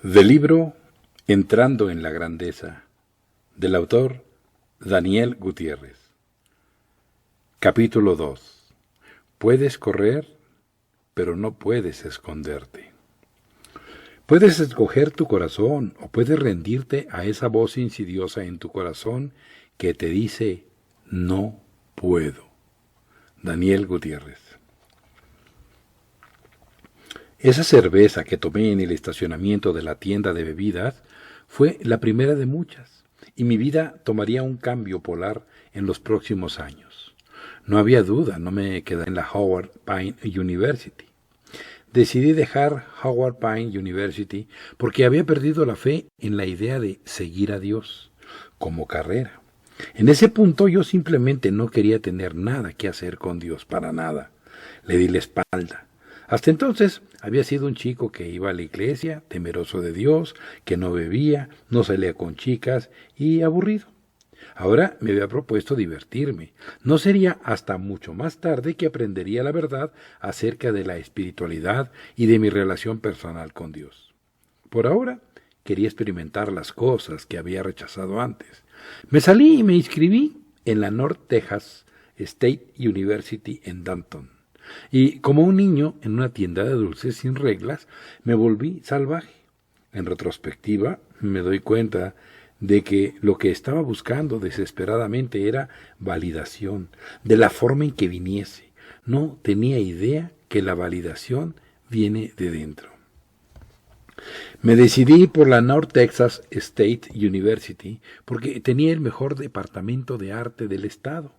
Del libro Entrando en la Grandeza, del autor Daniel Gutiérrez. Capítulo 2. Puedes correr, pero no puedes esconderte. Puedes escoger tu corazón o puedes rendirte a esa voz insidiosa en tu corazón que te dice no puedo. Daniel Gutiérrez. Esa cerveza que tomé en el estacionamiento de la tienda de bebidas fue la primera de muchas, y mi vida tomaría un cambio polar en los próximos años. No había duda, no me quedé en la Howard Pine University. Decidí dejar Howard Pine University porque había perdido la fe en la idea de seguir a Dios como carrera. En ese punto yo simplemente no quería tener nada que hacer con Dios, para nada. Le di la espalda. Hasta entonces había sido un chico que iba a la iglesia, temeroso de Dios, que no bebía, no salía con chicas y aburrido. Ahora me había propuesto divertirme. No sería hasta mucho más tarde que aprendería la verdad acerca de la espiritualidad y de mi relación personal con Dios. Por ahora quería experimentar las cosas que había rechazado antes. Me salí y me inscribí en la North Texas State University en Danton. Y como un niño en una tienda de dulces sin reglas, me volví salvaje. En retrospectiva, me doy cuenta de que lo que estaba buscando desesperadamente era validación, de la forma en que viniese. No tenía idea que la validación viene de dentro. Me decidí por la North Texas State University porque tenía el mejor departamento de arte del estado.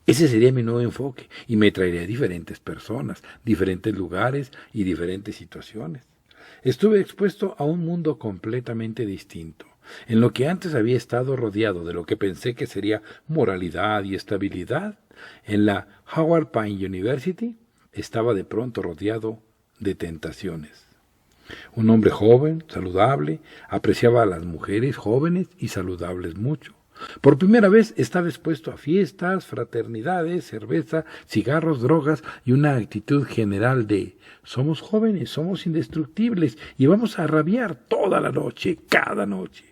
Ese sería mi nuevo enfoque y me traería diferentes personas, diferentes lugares y diferentes situaciones. Estuve expuesto a un mundo completamente distinto. En lo que antes había estado rodeado de lo que pensé que sería moralidad y estabilidad, en la Howard Pine University estaba de pronto rodeado de tentaciones. Un hombre joven, saludable, apreciaba a las mujeres jóvenes y saludables mucho. Por primera vez estaba expuesto a fiestas, fraternidades, cerveza, cigarros, drogas y una actitud general de somos jóvenes, somos indestructibles y vamos a rabiar toda la noche, cada noche.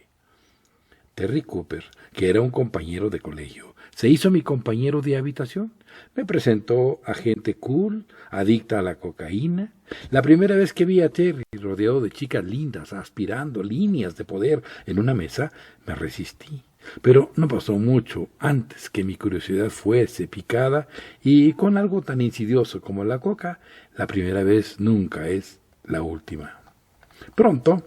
Terry Cooper, que era un compañero de colegio, se hizo mi compañero de habitación. Me presentó a gente cool, adicta a la cocaína. La primera vez que vi a Terry rodeado de chicas lindas, aspirando líneas de poder en una mesa, me resistí. Pero no pasó mucho antes que mi curiosidad fuese picada y con algo tan insidioso como la coca, la primera vez nunca es la última. Pronto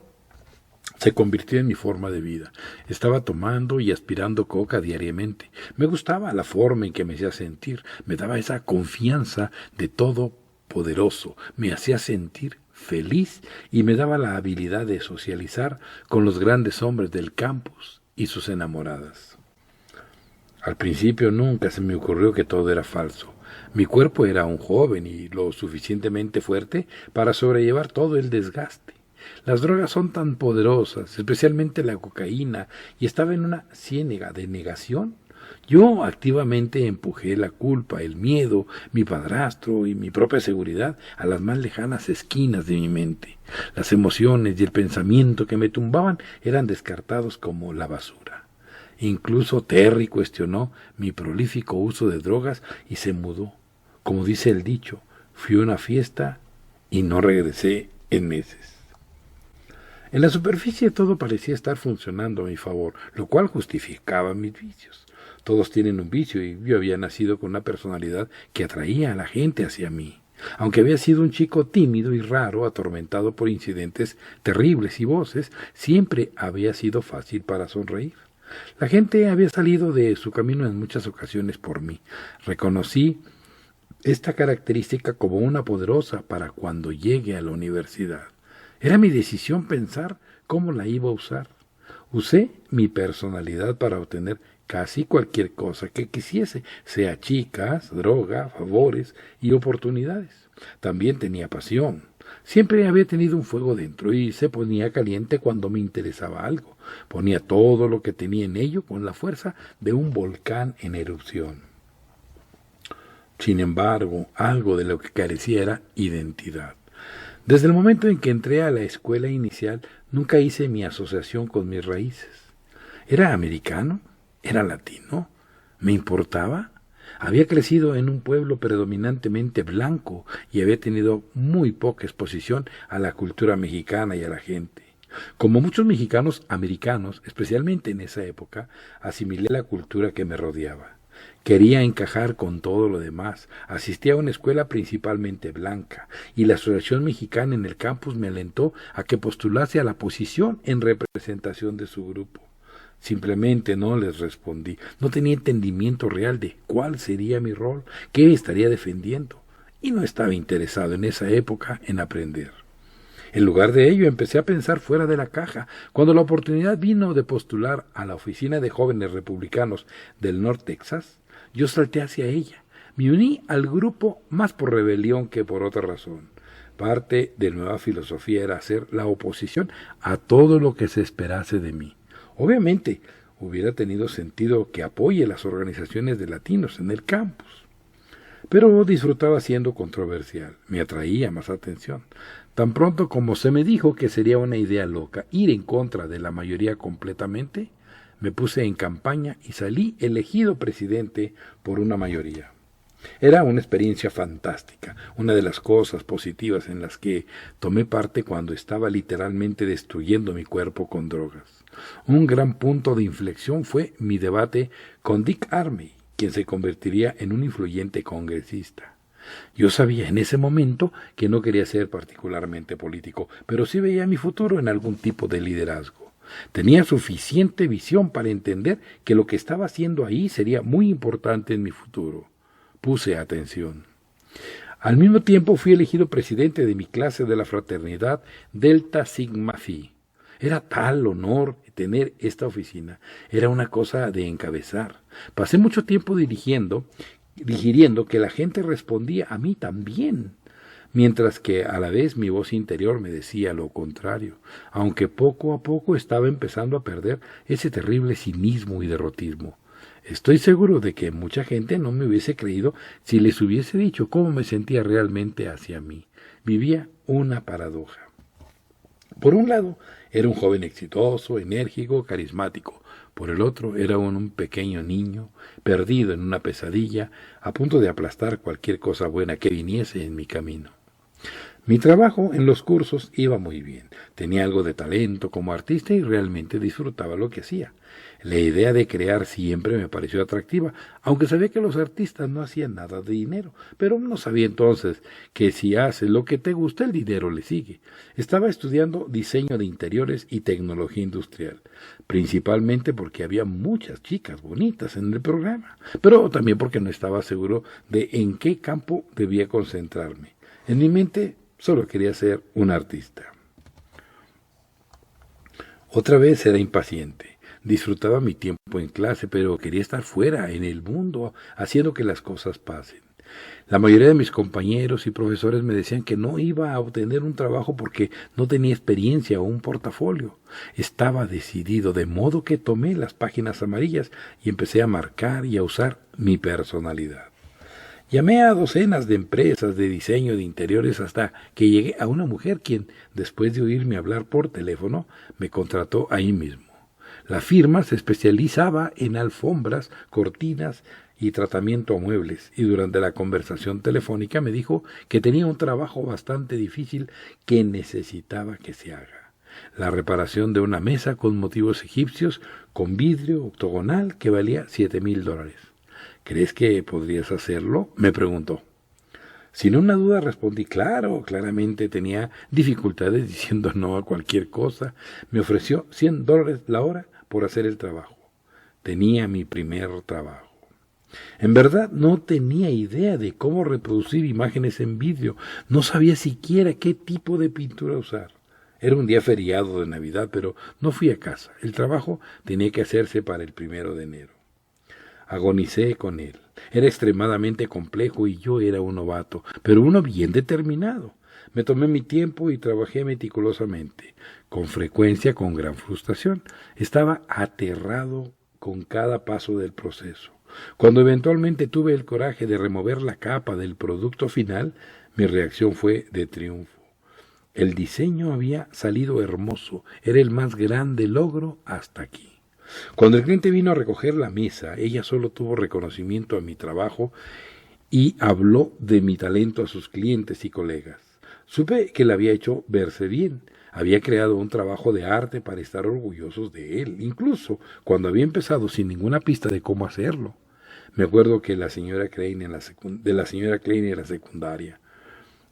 se convirtió en mi forma de vida. Estaba tomando y aspirando coca diariamente. Me gustaba la forma en que me hacía sentir. Me daba esa confianza de todopoderoso. Me hacía sentir feliz y me daba la habilidad de socializar con los grandes hombres del campus y sus enamoradas. Al principio nunca se me ocurrió que todo era falso. Mi cuerpo era un joven y lo suficientemente fuerte para sobrellevar todo el desgaste. Las drogas son tan poderosas, especialmente la cocaína, y estaba en una ciénaga de negación. Yo activamente empujé la culpa, el miedo, mi padrastro y mi propia seguridad a las más lejanas esquinas de mi mente. Las emociones y el pensamiento que me tumbaban eran descartados como la basura. Incluso Terry cuestionó mi prolífico uso de drogas y se mudó. Como dice el dicho, fui a una fiesta y no regresé en meses. En la superficie todo parecía estar funcionando a mi favor, lo cual justificaba mis vicios. Todos tienen un vicio y yo había nacido con una personalidad que atraía a la gente hacia mí. Aunque había sido un chico tímido y raro, atormentado por incidentes terribles y voces, siempre había sido fácil para sonreír. La gente había salido de su camino en muchas ocasiones por mí. Reconocí esta característica como una poderosa para cuando llegue a la universidad. Era mi decisión pensar cómo la iba a usar. Usé mi personalidad para obtener casi cualquier cosa que quisiese, sea chicas, droga, favores y oportunidades. También tenía pasión. Siempre había tenido un fuego dentro y se ponía caliente cuando me interesaba algo. Ponía todo lo que tenía en ello con la fuerza de un volcán en erupción. Sin embargo, algo de lo que carecía era identidad. Desde el momento en que entré a la escuela inicial, nunca hice mi asociación con mis raíces. ¿Era americano? ¿Era latino? ¿Me importaba? Había crecido en un pueblo predominantemente blanco y había tenido muy poca exposición a la cultura mexicana y a la gente. Como muchos mexicanos americanos, especialmente en esa época, asimilé la cultura que me rodeaba. Quería encajar con todo lo demás. Asistía a una escuela principalmente blanca, y la Asociación Mexicana en el campus me alentó a que postulase a la posición en representación de su grupo. Simplemente no les respondí. No tenía entendimiento real de cuál sería mi rol, qué estaría defendiendo, y no estaba interesado en esa época en aprender. En lugar de ello, empecé a pensar fuera de la caja. Cuando la oportunidad vino de postular a la oficina de jóvenes republicanos del North Texas, yo salté hacia ella. Me uní al grupo más por rebelión que por otra razón. Parte de nueva filosofía era hacer la oposición a todo lo que se esperase de mí. Obviamente, hubiera tenido sentido que apoye las organizaciones de latinos en el campus, pero disfrutaba siendo controversial, me atraía más atención. Tan pronto como se me dijo que sería una idea loca ir en contra de la mayoría completamente, me puse en campaña y salí elegido presidente por una mayoría. Era una experiencia fantástica, una de las cosas positivas en las que tomé parte cuando estaba literalmente destruyendo mi cuerpo con drogas. Un gran punto de inflexión fue mi debate con Dick Armey, quien se convertiría en un influyente congresista. Yo sabía en ese momento que no quería ser particularmente político, pero sí veía mi futuro en algún tipo de liderazgo. Tenía suficiente visión para entender que lo que estaba haciendo ahí sería muy importante en mi futuro. Puse atención. Al mismo tiempo fui elegido presidente de mi clase de la fraternidad Delta Sigma Phi. Era tal honor tener esta oficina. Era una cosa de encabezar. Pasé mucho tiempo digiriendo que la gente respondía a mí también, mientras que a la vez mi voz interior me decía lo contrario, aunque poco a poco estaba empezando a perder ese terrible cinismo y derrotismo. Estoy seguro de que mucha gente no me hubiese creído si les hubiese dicho cómo me sentía realmente hacia mí. Vivía una paradoja. Por un lado, era un joven exitoso, enérgico, carismático. Por el otro, era un pequeño niño, perdido en una pesadilla, a punto de aplastar cualquier cosa buena que viniese en mi camino. Mi trabajo en los cursos iba muy bien. Tenía algo de talento como artista y realmente disfrutaba lo que hacía. La idea de crear siempre me pareció atractiva, aunque sabía que los artistas no hacían nada de dinero, pero no sabía entonces que si haces lo que te gusta, el dinero le sigue. Estaba estudiando diseño de interiores y tecnología industrial, principalmente porque había muchas chicas bonitas en el programa, pero también porque no estaba seguro de en qué campo debía concentrarme. En mi mente solo quería ser un artista. Otra vez era impaciente. Disfrutaba mi tiempo en clase, pero quería estar fuera, en el mundo, haciendo que las cosas pasen. La mayoría de mis compañeros y profesores me decían que no iba a obtener un trabajo porque no tenía experiencia o un portafolio. Estaba decidido, de modo que tomé las páginas amarillas y empecé a marcar y a usar mi personalidad. Llamé a docenas de empresas de diseño de interiores hasta que llegué a una mujer quien, después de oírme hablar por teléfono, me contrató ahí mismo. La firma se especializaba en alfombras, cortinas y tratamiento a muebles, y durante la conversación telefónica me dijo que tenía un trabajo bastante difícil que necesitaba que se haga. La reparación de una mesa con motivos egipcios con vidrio octogonal que valía $7,000. ¿Crees que podrías hacerlo?, me preguntó. Sin una duda respondí, claro, claramente tenía dificultades diciendo no a cualquier cosa. Me ofreció $100 la hora por hacer el trabajo. Tenía mi primer trabajo. En verdad no tenía idea de cómo reproducir imágenes en vídeo. No sabía siquiera qué tipo de pintura usar. Era un día feriado de Navidad, pero no fui a casa. El trabajo tenía que hacerse para el 1 de enero. Agonicé con él. Era extremadamente complejo y yo era un novato, pero uno bien determinado. Me tomé mi tiempo y trabajé meticulosamente, con frecuencia con gran frustración. Estaba aterrado con cada paso del proceso. Cuando eventualmente tuve el coraje de remover la capa del producto final, mi reacción fue de triunfo. El diseño había salido hermoso, era el más grande logro hasta aquí. Cuando el cliente vino a recoger la mesa, ella solo tuvo reconocimiento a mi trabajo y habló de mi talento a sus clientes y colegas. Supe que le había hecho verse bien. Había creado un trabajo de arte para estar orgullosos de él, incluso cuando había empezado sin ninguna pista de cómo hacerlo. Me acuerdo que la señora Klein de la señora Klein en la secundaria.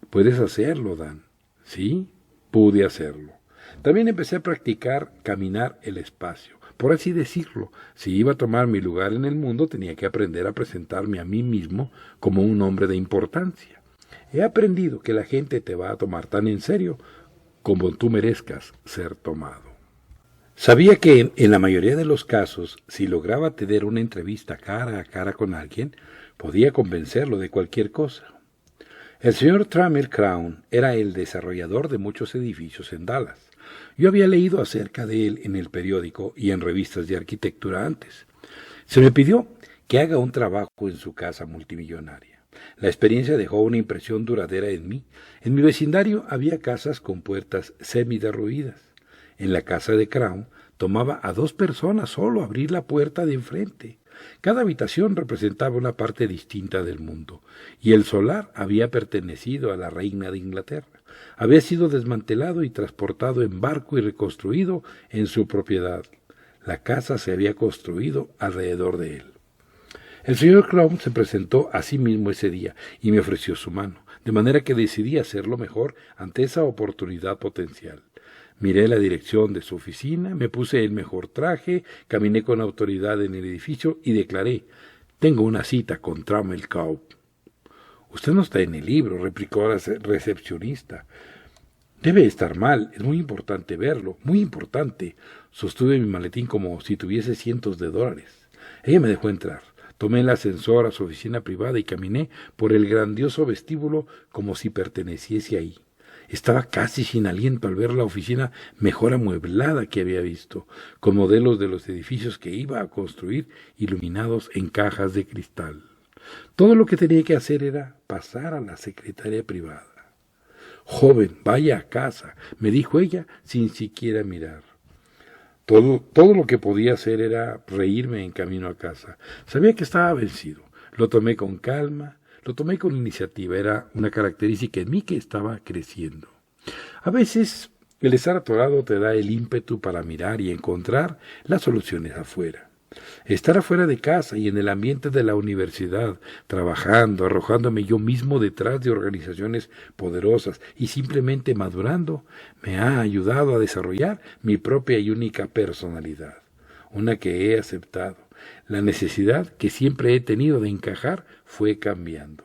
Puedes hacerlo, Dan. Sí, pude hacerlo. También empecé a practicar caminar el espacio. Por así decirlo, si iba a tomar mi lugar en el mundo, tenía que aprender a presentarme a mí mismo como un hombre de importancia. He aprendido que la gente te va a tomar tan en serio como tú merezcas ser tomado. Sabía que en la mayoría de los casos, si lograba tener una entrevista cara a cara con alguien, podía convencerlo de cualquier cosa. El señor Trammell Crown era el desarrollador de muchos edificios en Dallas. Yo había leído acerca de él en el periódico y en revistas de arquitectura antes. Se me pidió que haga un trabajo en su casa multimillonaria. La experiencia dejó una impresión duradera en mí. En mi vecindario había casas con puertas semiderruidas. En la casa de Crown tomaba a 2 personas solo abrir la puerta de enfrente. Cada habitación representaba una parte distinta del mundo, y el solar había pertenecido a la reina de Inglaterra. Había sido desmantelado y transportado en barco y reconstruido en su propiedad. La casa se había construido alrededor de él. El señor Crown se presentó a sí mismo ese día y me ofreció su mano, de manera que decidí hacerlo mejor ante esa oportunidad potencial. Miré la dirección de su oficina, me puse el mejor traje, caminé con autoridad en el edificio y declaré: «Tengo una cita con Trammell Crown». «Usted no está en el libro», replicó la recepcionista. «Debe estar mal, es muy importante verlo, muy importante». Sostuve mi maletín como si tuviese cientos de dólares. Ella me dejó entrar. Tomé el ascensor a su oficina privada y caminé por el grandioso vestíbulo como si perteneciese ahí. Estaba casi sin aliento al ver la oficina mejor amueblada que había visto, con modelos de los edificios que iba a construir iluminados en cajas de cristal. Todo lo que tenía que hacer era pasar a la secretaria privada. «Joven, vaya a casa», me dijo ella sin siquiera mirar. Todo lo que podía hacer era reírme en camino a casa. Sabía que estaba vencido. Lo tomé con calma, lo tomé con iniciativa. Era una característica en mí que estaba creciendo. A veces el estar atorado te da el ímpetu para mirar y encontrar las soluciones afuera. Estar afuera de casa y en el ambiente de la universidad, trabajando, arrojándome yo mismo detrás de organizaciones poderosas y simplemente madurando, me ha ayudado a desarrollar mi propia y única personalidad, una que he aceptado. La necesidad que siempre he tenido de encajar fue cambiando.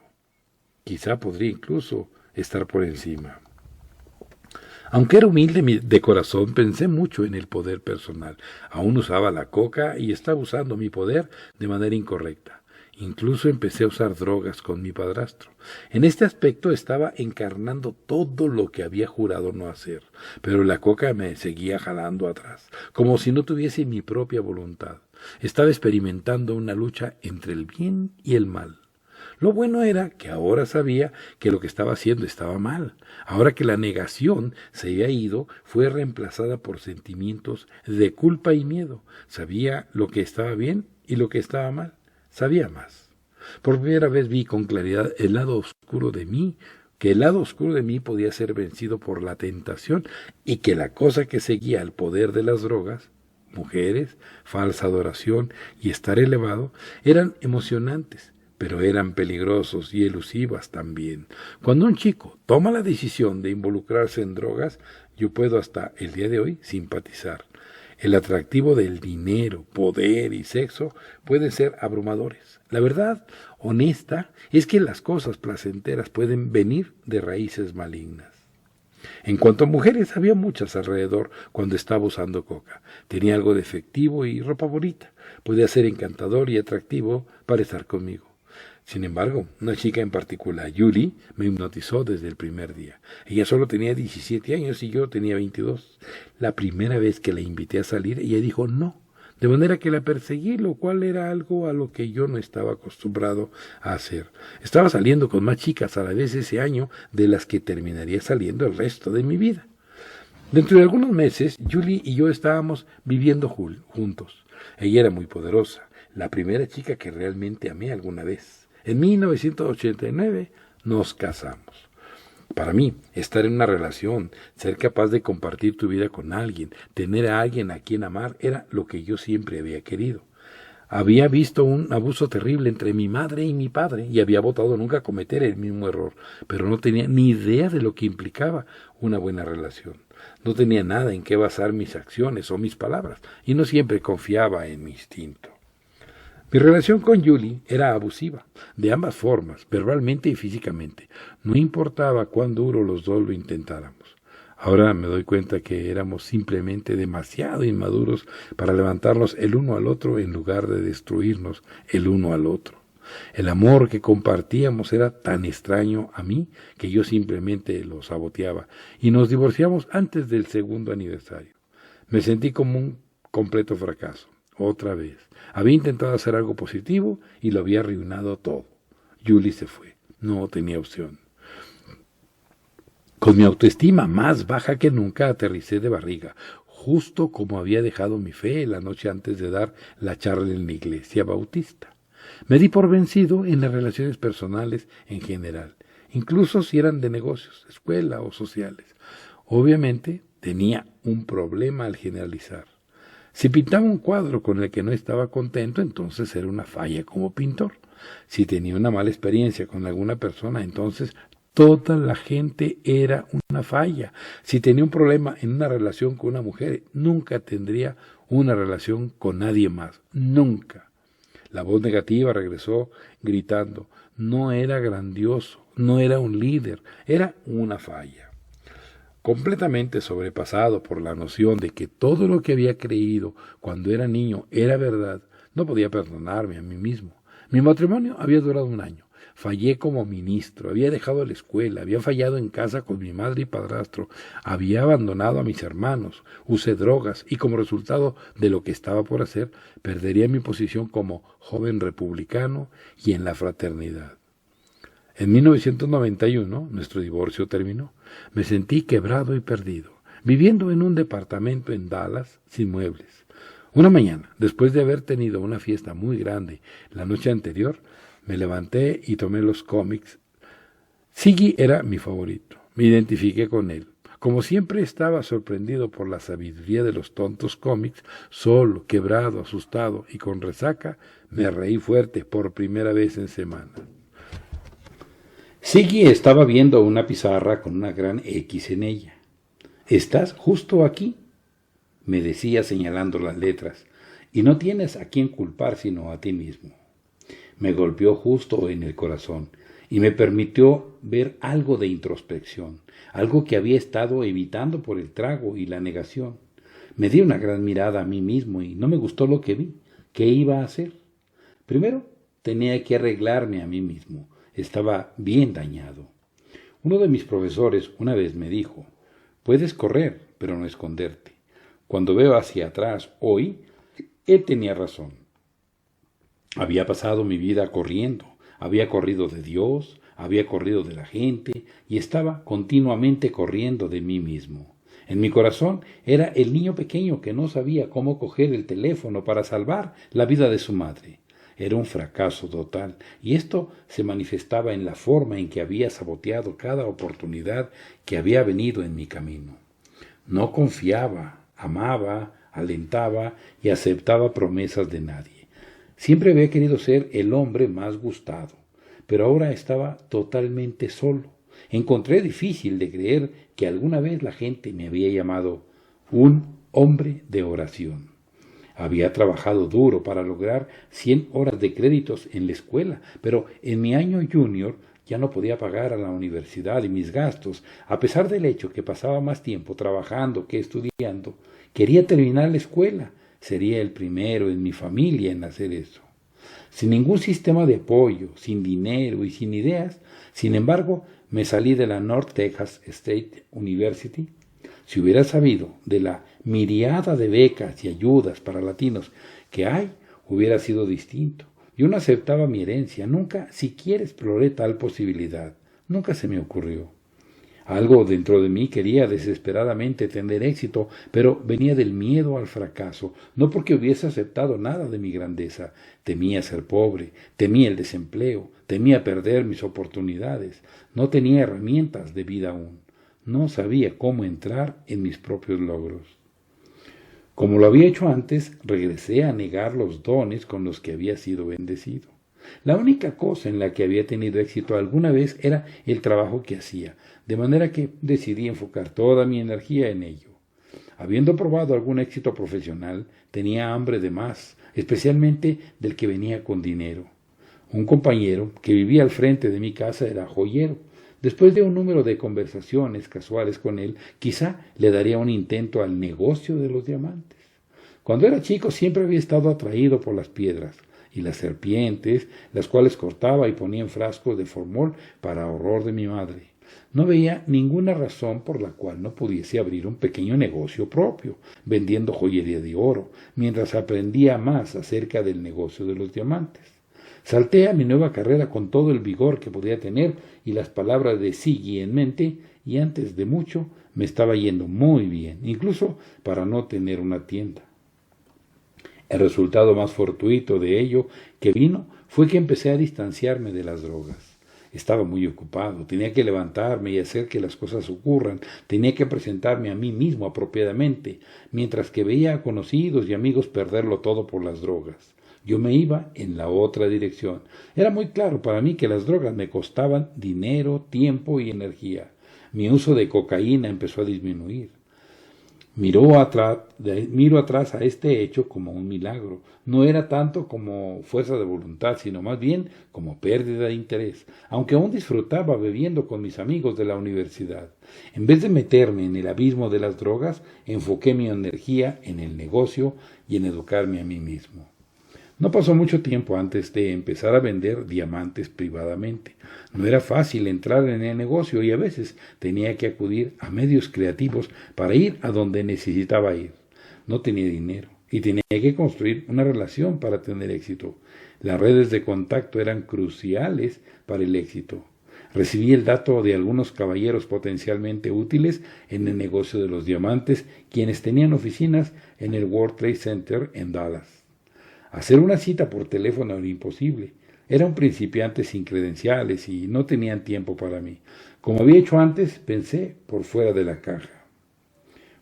Quizá podría incluso estar por encima. Aunque era humilde de corazón, pensé mucho en el poder personal. Aún usaba la coca y estaba usando mi poder de manera incorrecta. Incluso empecé a usar drogas con mi padrastro. En este aspecto estaba encarnando todo lo que había jurado no hacer, pero la coca me seguía jalando atrás, como si no tuviese mi propia voluntad. Estaba experimentando una lucha entre el bien y el mal. Lo bueno era que ahora sabía que lo que estaba haciendo estaba mal. Ahora que la negación se había ido, fue reemplazada por sentimientos de culpa y miedo. Sabía lo que estaba bien y lo que estaba mal. Sabía más. Por primera vez vi con claridad el lado oscuro de mí, que el lado oscuro de mí podía ser vencido por la tentación y que la cosa que seguía al poder de las drogas, mujeres, falsa adoración y estar elevado, eran emocionantes, pero eran peligrosos y elusivas también. Cuando un chico toma la decisión de involucrarse en drogas, yo puedo hasta el día de hoy simpatizar. El atractivo del dinero, poder y sexo pueden ser abrumadores. La verdad honesta es que las cosas placenteras pueden venir de raíces malignas. En cuanto a mujeres, había muchas alrededor cuando estaba usando coca. Tenía algo de efectivo y ropa bonita. Podía ser encantador y atractivo para estar conmigo. Sin embargo, una chica en particular, Julie, me hipnotizó desde el primer día. Ella solo tenía 17 años y yo tenía 22. La primera vez que la invité a salir, ella dijo no. de manera que la perseguí, lo cual era algo a lo que yo no estaba acostumbrado a hacer. Estaba saliendo con más chicas a la vez ese año de las que terminaría saliendo el resto de mi vida. Dentro de algunos meses, Julie y yo estábamos viviendo juntos. Ella era muy poderosa, la primera chica que realmente amé alguna vez. En 1989 nos casamos. Para mí, estar en una relación, ser capaz de compartir tu vida con alguien, tener a alguien a quien amar, era lo que yo siempre había querido. Había visto un abuso terrible entre mi madre y mi padre y había votado nunca cometer el mismo error, pero no tenía ni idea de lo que implicaba una buena relación. No tenía nada en qué basar mis acciones o mis palabras y no siempre confiaba en mi instinto. Mi relación con Julie era abusiva, de ambas formas, verbalmente y físicamente. No importaba cuán duro los dos lo intentáramos. Ahora me doy cuenta que éramos simplemente demasiado inmaduros para levantarnos el uno al otro en lugar de destruirnos el uno al otro. El amor que compartíamos era tan extraño a mí que yo simplemente lo saboteaba y nos divorciamos antes del segundo aniversario. Me sentí como un completo fracaso. Otra vez. Había intentado hacer algo positivo y lo había arruinado todo. Julie se fue. No tenía opción. Con mi autoestima más baja que nunca aterricé de barriga, justo como había dejado mi fe la noche antes de dar la charla en la iglesia bautista. Me di por vencido en las relaciones personales en general, incluso si eran de negocios, escuela o sociales. Obviamente tenía un problema al generalizar. Si pintaba un cuadro con el que no estaba contento, entonces era una falla como pintor. Si tenía una mala experiencia con alguna persona, entonces toda la gente era una falla. Si tenía un problema en una relación con una mujer, nunca tendría una relación con nadie más. Nunca. La voz negativa regresó gritando. No era grandioso, no era un líder, era una falla. Completamente sobrepasado por la noción de que todo lo que había creído cuando era niño era verdad, no podía perdonarme a mí mismo. Mi matrimonio había durado 1 año. Fallé como ministro, había dejado la escuela, había fallado en casa con mi madre y padrastro, había abandonado a mis hermanos, usé drogas y como resultado de lo que estaba por hacer, perdería mi posición como joven republicano y en la fraternidad. En 1991, nuestro divorcio terminó. Me sentí quebrado y perdido, viviendo en un departamento en Dallas sin muebles. Una mañana, después de haber tenido una fiesta muy grande la noche anterior, me levanté y tomé los cómics. Ziggy era mi favorito. Me identifiqué con él. Como siempre estaba sorprendido por la sabiduría de los tontos cómics, solo, quebrado, asustado y con resaca, me reí fuerte por primera vez en semanas. Ziggy estaba viendo una pizarra con una gran X en ella. «Estás justo aquí», me decía señalando las letras, «y no tienes a quién culpar sino a ti mismo». Me golpeó justo en el corazón y me permitió ver algo de introspección, algo que había estado evitando por el trago y la negación. Me di una gran mirada a mí mismo y no me gustó lo que vi. ¿Qué iba a hacer? Primero, tenía que arreglarme a mí mismo. Estaba bien dañado. Uno de mis profesores una vez me dijo, puedes correr, pero no esconderte. Cuando veo hacia atrás hoy, él tenía razón. Había pasado mi vida corriendo, había corrido de Dios, había corrido de la gente y estaba continuamente corriendo de mí mismo. En mi corazón era el niño pequeño que no sabía cómo coger el teléfono para salvar la vida de su madre. Era un fracaso total, y esto se manifestaba en la forma en que había saboteado cada oportunidad que había venido en mi camino. No confiaba, amaba, alentaba y aceptaba promesas de nadie. Siempre había querido ser el hombre más gustado, pero ahora estaba totalmente solo. Encontré difícil de creer que alguna vez la gente me había llamado un hombre de oración. Había trabajado duro para lograr 100 horas de créditos en la escuela, pero en mi año junior ya no podía pagar a la universidad y mis gastos. A pesar del hecho que pasaba más tiempo trabajando que estudiando, quería terminar la escuela. Sería el primero en mi familia en hacer eso. Sin ningún sistema de apoyo, sin dinero y sin ideas, sin embargo, me salí de la North Texas State University Si hubiera sabido de la miriada de becas y ayudas para latinos que hay, hubiera sido distinto. Yo no aceptaba mi herencia, nunca siquiera exploré tal posibilidad, nunca se me ocurrió. Algo dentro de mí quería desesperadamente tener éxito, pero venía del miedo al fracaso, no porque hubiese aceptado nada de mi grandeza. Temía ser pobre, temía el desempleo, temía perder mis oportunidades. No tenía herramientas de vida aún. No sabía cómo entrar en mis propios logros. Como lo había hecho antes, regresé a negar los dones con los que había sido bendecido. La única cosa en la que había tenido éxito alguna vez era el trabajo que hacía, de manera que decidí enfocar toda mi energía en ello. Habiendo probado algún éxito profesional, tenía hambre de más, especialmente del que venía con dinero. Un compañero que vivía al frente de mi casa era joyero. Después de un número de conversaciones casuales con él, quizá le daría un intento al negocio de los diamantes. Cuando era chico siempre había estado atraído por las piedras y las serpientes, las cuales cortaba y ponía en frascos de formol para horror de mi madre. No veía ninguna razón por la cual no pudiese abrir un pequeño negocio propio, vendiendo joyería de oro, mientras aprendía más acerca del negocio de los diamantes. Salté a mi nueva carrera con todo el vigor que podía tener y las palabras de Siggy en mente, y antes de mucho me estaba yendo muy bien, incluso para no tener una tienda. El resultado más fortuito de ello que vino fue que empecé a distanciarme de las drogas. Estaba muy ocupado, tenía que levantarme y hacer que las cosas ocurran, tenía que presentarme a mí mismo apropiadamente, mientras que veía a conocidos y amigos perderlo todo por las drogas. Yo me iba en la otra dirección. Era muy claro para mí que las drogas me costaban dinero, tiempo y energía. Mi uso de cocaína empezó a disminuir. Miro atrás a este hecho como un milagro. No era tanto como fuerza de voluntad, sino más bien como pérdida de interés, aunque aún disfrutaba bebiendo con mis amigos de la universidad. En vez de meterme en el abismo de las drogas, enfoqué mi energía en el negocio y en educarme a mí mismo. No pasó mucho tiempo antes de empezar a vender diamantes privadamente. No era fácil entrar en el negocio y a veces tenía que acudir a medios creativos para ir a donde necesitaba ir. No tenía dinero y tenía que construir una relación para tener éxito. Las redes de contacto eran cruciales para el éxito. Recibí el dato de algunos caballeros potencialmente útiles en el negocio de los diamantes, quienes tenían oficinas en el World Trade Center en Dallas. Hacer una cita por teléfono era imposible. Era un principiante sin credenciales y no tenían tiempo para mí. Como había hecho antes, pensé por fuera de la caja.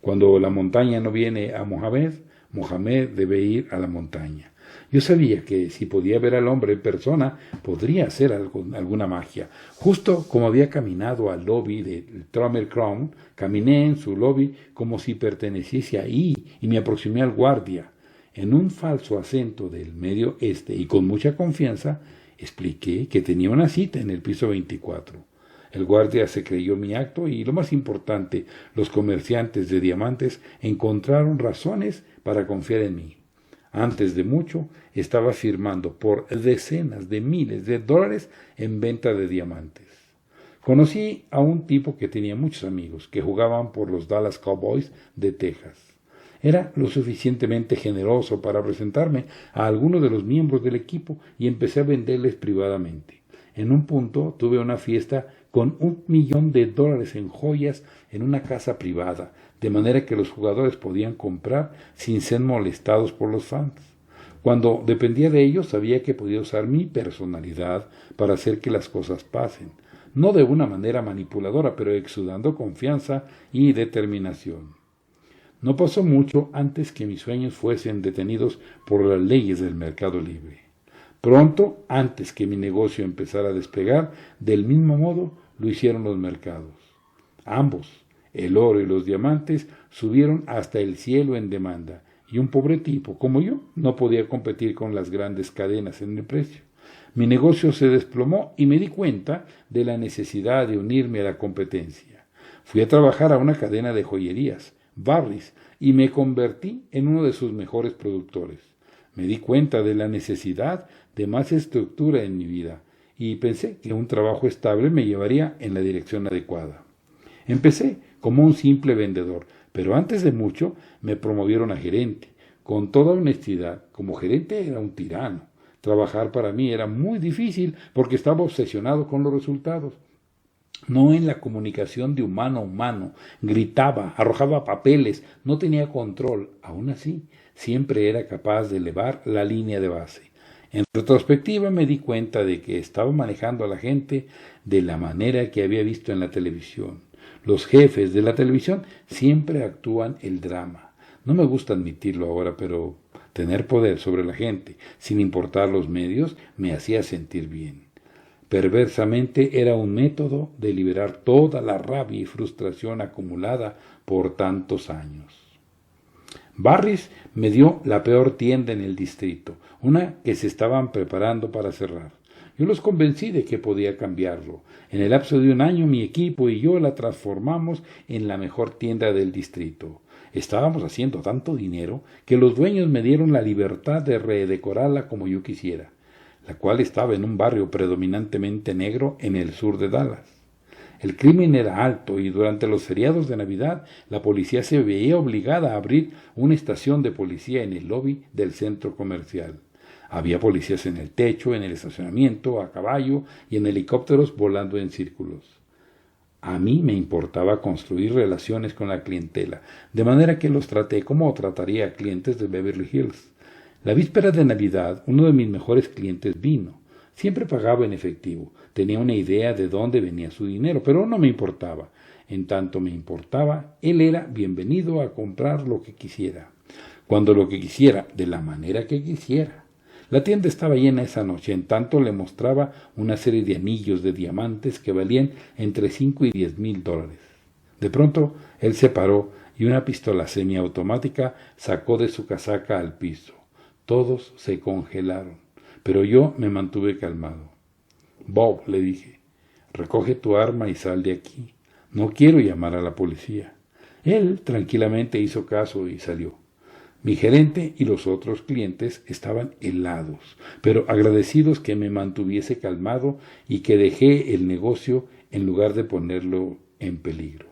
Cuando la montaña no viene a Mohamed, Mohamed debe ir a la montaña. Yo sabía que si podía ver al hombre en persona, podría hacer alguna magia. Justo como había caminado al lobby del Trummer Crown, caminé en su lobby como si perteneciese ahí y me aproximé al guardia. En un falso acento del Medio Este y con mucha confianza, expliqué que tenía una cita en el piso 24. El guardia se creyó mi acto y, lo más importante, los comerciantes de diamantes encontraron razones para confiar en mí. Antes de mucho, estaba firmando por decenas de miles de dólares en venta de diamantes. Conocí a un tipo que tenía muchos amigos que jugaban por los Dallas Cowboys de Texas. Era lo suficientemente generoso para presentarme a algunos de los miembros del equipo y empecé a venderles privadamente. En un punto tuve una fiesta con $1 millón en joyas en una casa privada, de manera que los jugadores podían comprar sin ser molestados por los fans. Cuando dependía de ellos, sabía que podía usar mi personalidad para hacer que las cosas pasen, no de una manera manipuladora, pero exudando confianza y determinación. No pasó mucho antes que mis sueños fuesen detenidos por las leyes del mercado libre. Pronto, antes que mi negocio empezara a despegar, del mismo modo lo hicieron los mercados. Ambos, el oro y los diamantes, subieron hasta el cielo en demanda, y un pobre tipo como yo no podía competir con las grandes cadenas en el precio. Mi negocio se desplomó y me di cuenta de la necesidad de unirme a la competencia. Fui a trabajar a una cadena de joyerías, Barry's, y me convertí en uno de sus mejores productores. Me di cuenta de la necesidad de más estructura en mi vida y pensé que un trabajo estable me llevaría en la dirección adecuada. Empecé como un simple vendedor, pero antes de mucho me promovieron a gerente. Con toda honestidad, como gerente era un tirano. Trabajar para mí era muy difícil porque estaba obsesionado con los resultados, no en la comunicación de humano a humano. Gritaba, arrojaba papeles, no tenía control. Aún así, siempre era capaz de elevar la línea de base. En retrospectiva me di cuenta de que estaba manejando a la gente de la manera que había visto en la televisión. Los jefes de la televisión siempre actúan el drama. No me gusta admitirlo ahora, pero tener poder sobre la gente, sin importar los medios, me hacía sentir bien. Perversamente era un método de liberar toda la rabia y frustración acumulada por tantos años. Barris me dio la peor tienda en el distrito, una que se estaban preparando para cerrar. Yo los convencí de que podía cambiarlo. En el lapso de un año mi equipo y yo la transformamos en la mejor tienda del distrito. Estábamos haciendo tanto dinero que los dueños me dieron la libertad de redecorarla como yo quisiera, la cual estaba en un barrio predominantemente negro en el sur de Dallas. El crimen era alto y durante los feriados de Navidad la policía se veía obligada a abrir una estación de policía en el lobby del centro comercial. Había policías en el techo, en el estacionamiento, a caballo y en helicópteros volando en círculos. A mí me importaba construir relaciones con la clientela, de manera que los traté como trataría a clientes de Beverly Hills. La víspera de Navidad, uno de mis mejores clientes vino. Siempre pagaba en efectivo. Tenía una idea de dónde venía su dinero, pero no me importaba. En tanto me importaba, él era bienvenido a comprar lo que quisiera, cuando lo que quisiera, de la manera que quisiera. La tienda estaba llena esa noche, en tanto le mostraba una serie de anillos de diamantes que valían entre 5 y 10 mil dólares. De pronto, él se paró y una pistola semiautomática sacó de su casaca al piso. Todos se congelaron, pero yo me mantuve calmado. Bob, le dije, recoge tu arma y sal de aquí. No quiero llamar a la policía. Él tranquilamente hizo caso y salió. Mi gerente y los otros clientes estaban helados, pero agradecidos que me mantuviese calmado y que dejé el negocio en lugar de ponerlo en peligro.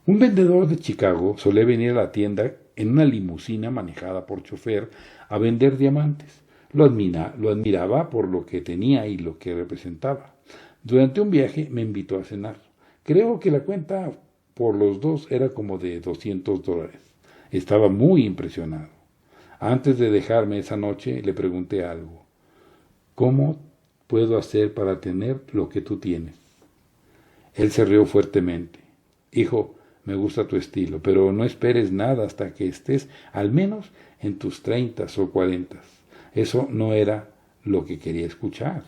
Un vendedor de Chicago solía venir a la tienda en una limusina manejada por chofer a vender diamantes. Lo admiraba por lo que tenía y lo que representaba. Durante un viaje me invitó a cenar. Creo que la cuenta por los dos era como de $200. Estaba muy impresionado. Antes de dejarme esa noche le pregunté algo. ¿Cómo puedo hacer para tener lo que tú tienes? Él se rió fuertemente. Hijo, me gusta tu estilo, pero no esperes nada hasta que estés al menos en tus 30 o 40. Eso no era lo que quería escuchar.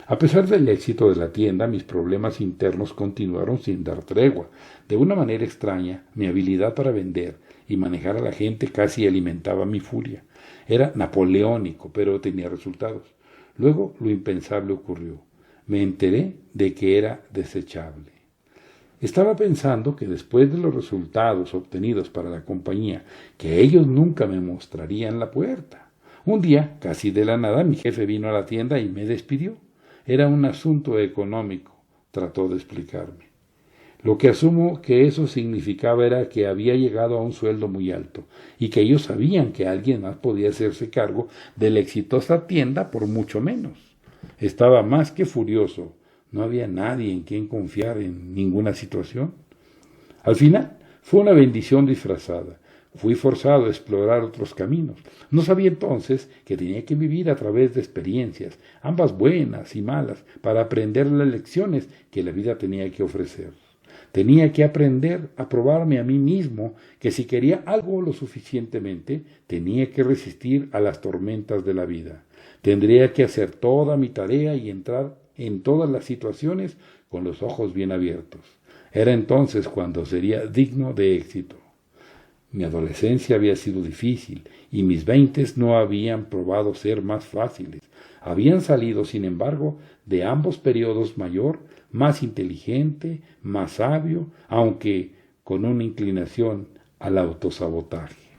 A pesar del éxito de la tienda, mis problemas internos continuaron sin dar tregua. De una manera extraña, mi habilidad para vender y manejar a la gente casi alimentaba mi furia. Era napoleónico, pero tenía resultados. Luego lo impensable ocurrió. Me enteré de que era desechable. Estaba pensando que después de los resultados obtenidos para la compañía, que ellos nunca me mostrarían la puerta. Un día, casi de la nada, mi jefe vino a la tienda y me despidió. Era un asunto económico, trató de explicarme. Lo que asumo que eso significaba era que había llegado a un sueldo muy alto y que ellos sabían que alguien más podía hacerse cargo de la exitosa tienda por mucho menos. Estaba más que furioso. No había nadie en quien confiar en ninguna situación. Al final, fue una bendición disfrazada. Fui forzado a explorar otros caminos. No sabía entonces que tenía que vivir a través de experiencias, ambas buenas y malas, para aprender las lecciones que la vida tenía que ofrecer. Tenía que aprender a probarme a mí mismo que si quería algo lo suficientemente, tenía que resistir a las tormentas de la vida. Tendría que hacer toda mi tarea y entrar en todas las situaciones con los ojos bien abiertos. Era entonces cuando sería digno de éxito. Mi adolescencia había sido difícil y mis 20 no habían probado ser más fáciles. Habían salido, sin embargo, de ambos periodos mayor, más inteligente, más sabio, aunque con una inclinación al autosabotaje.